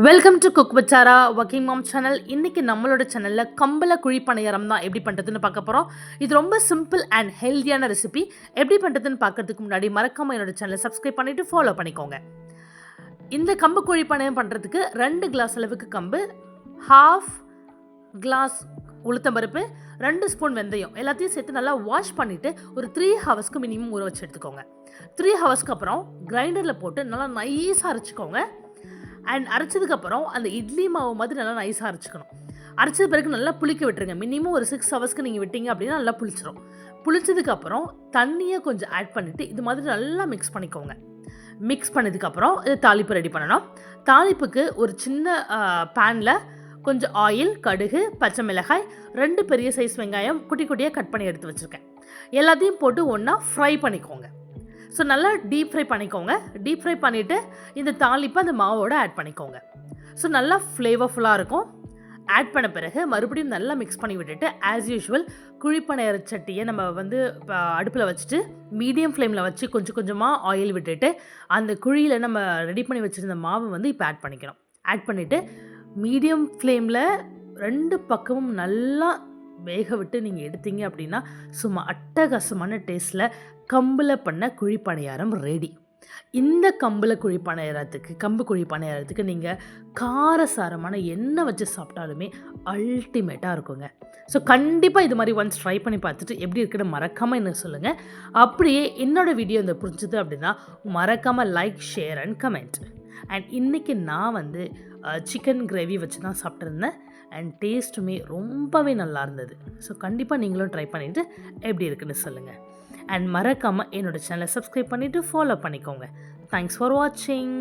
Welcome to cook with Sara working mom channel. இன்றைக்கி நம்மளோட சேனலில் கம்பள குழி பணியாரம் தான் எப்படி பண்ணுறதுன்னு பார்க்க போகிறோம். இது ரொம்ப சிம்பிள் அண்ட் ஹெல்த்தியான ரெசிபி. எப்படி பண்ணுறதுன்னு பார்க்கறதுக்கு முன்னாடி மறக்காமல் என்னோட சேனலை சப்ஸ்கிரைப் பண்ணிவிட்டு ஃபாலோ பண்ணிக்கோங்க. இந்த கம்பு குழி பணியாரம் பண்ணுறதுக்கு 2 கிளாஸ் அளவுக்கு கம்பு, 1/2 கிளாஸ் உளுத்தம்பருப்பு, 2 ஸ்பூன் வெந்தயம் எல்லாத்தையும் சேர்த்து நல்லா வாஷ் பண்ணிவிட்டு ஒரு 3 ஹவர்ஸ்க்கு மினிமம் ஊற வச்சு எடுத்துக்கோங்க. 3 ஹவர்ஸ்க்கு அப்புறம் கிரைண்டரில் போட்டு நல்லா நைஸாக அரைச்சிக்கோங்க. அண்ட் அரைச்சதுக்கப்புறம் அந்த இட்லி மாவு மாதிரி நல்லா நைஸாக அரைச்சிக்கணும். அரைச்சது பிறகு நல்லா புளிக்க விட்டுருங்க. மினிமம் ஒரு 6 ஹவர்ஸ்க்கு நீங்கள் விட்டீங்க அப்படின்னா நல்லா புளிச்சிடும். புளிச்சதுக்கப்புறம் தண்ணியை கொஞ்சம் ஆட் பண்ணிவிட்டு இது மாதிரி நல்லா மிக்ஸ் பண்ணிக்கோங்க. மிக்ஸ் பண்ணதுக்கப்புறம் இது தாளிப்பு ரெடி பண்ணணும். தாளிப்புக்கு ஒரு சின்ன பேனில் கொஞ்சம் ஆயில், கடுகு, பச்சை மிளகாய், 2 பெரிய சைஸ் வெங்காயம் குட்டி குட்டியாக கட் பண்ணி எடுத்து வச்சுருக்கேன். எல்லாத்தையும் போட்டு ஒன்றா ஃப்ரை பண்ணிக்கோங்க. ஸோ நல்லா டீப் ஃப்ரை பண்ணிக்கோங்க. டீப் ஃப்ரை பண்ணிவிட்டு இந்த தாளிப்பை அந்த மாவோடு ஆட் பண்ணிக்கோங்க. ஸோ நல்லா ஃப்ளேவர்ஃபுல்லாக இருக்கும். ஆட் பண்ண பிறகு மறுபடியும் நல்லா மிக்ஸ் பண்ணி விட்டுட்டு ஆஸ் யூஷுவல் குழிப்பணியார சட்டியை நம்ம அடுப்பில் வச்சுட்டு மீடியம் ஃப்ளேமில் வச்சு கொஞ்சம் கொஞ்சமாக ஆயில் விட்டுட்டு அந்த குழியில் நம்ம ரெடி பண்ணி வச்சுருந்த மாவை இப்போ ஆட் பண்ணிக்கணும். ஆட் பண்ணிவிட்டு மீடியம் ஃப்ளேமில் 2 பக்கமும் நல்லா வேக விட்டு நீங்கள் எடுத்தீங்க அப்படின்னா சும்மா அட்டகாசமான டேஸ்ட்டில் கம்பில் பண்ண குழிப்பணியாரம் ரெடி. இந்த கம்பு குழி பணியாரத்துக்கு நீங்கள் காரசாரமான எண்ணெய் வச்சு சாப்பிட்டாலுமே அல்டிமேட்டாக இருக்குங்க. ஸோ கண்டிப்பாக இது மாதிரி ஒன்ஸ் ட்ரை பண்ணி பார்த்துட்டு எப்படி இருக்குன்னு மறக்காமல் என்ன சொல்லுங்கள். அப்படியே என்னோடய வீடியோ பிடிச்சது அப்படின்னா மறக்காமல் like, share and comment. And இன்றைக்கி நான் சிக்கன் கிரேவி வச்சு தான் சாப்பிட்ருந்தேன். அண்ட் டேஸ்ட்டுமே ரொம்பவே நல்லா இருந்தது. ஸோ கண்டிப்பாக நீங்களும் ட்ரை பண்ணிவிட்டு எப்படி இருக்குன்னு சொல்லுங்கள். அண்ட் மறக்காமல் என்னோடய சேனலை சப்ஸ்கிரைப் பண்ணிவிட்டு ஃபாலோ பண்ணிக்கோங்க. தேங்க்ஸ் ஃபார் வாட்சிங்.